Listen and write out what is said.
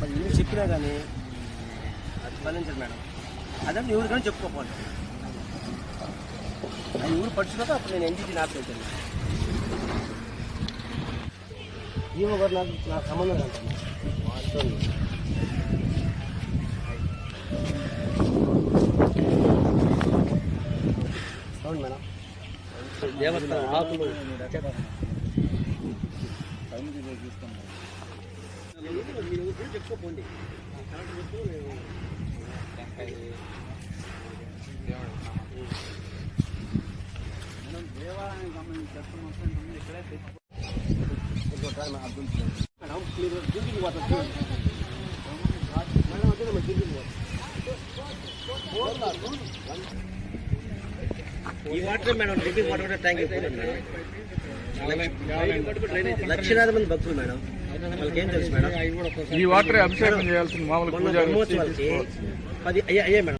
మరి ఇన్ని చెప్పినా కానీ అది స్పందించదు మేడం. అదంటే ఎవరు కానీ చెప్పుకోపోండి. ఆయన ఊరు పడుచున్నాక అప్పుడు నేను ఎన్జిటి నాకు వెళ్తాను. ఈమె గారు నాకు సంబంధం అంటాను వాళ్ళతో. అవును మేడం. దేవస్థానం ఆకులు చెప్పుకోపోండి. దేవాలయానికి సంబంధించి చెత్త మొత్తం ఇక్కడే మేడం. మీరు డ్రింకింగ్ వాటర్ మేడం అదే డ్రింకింగ్ వాటర్. ఈ వాటర్ మేడం డ్రింకింగ్ వాటర్ కూడా ట్యాంక్ లక్షలాది మంది భక్తులు మేడం. వాళ్ళకి ఏం తెలుసు మేడం? ఈ వాటర్ అభిషేకం చేయాల్సిన మామూలు బ్రహ్మోత్సవాలకి 10 అయ్యాయి మేడం.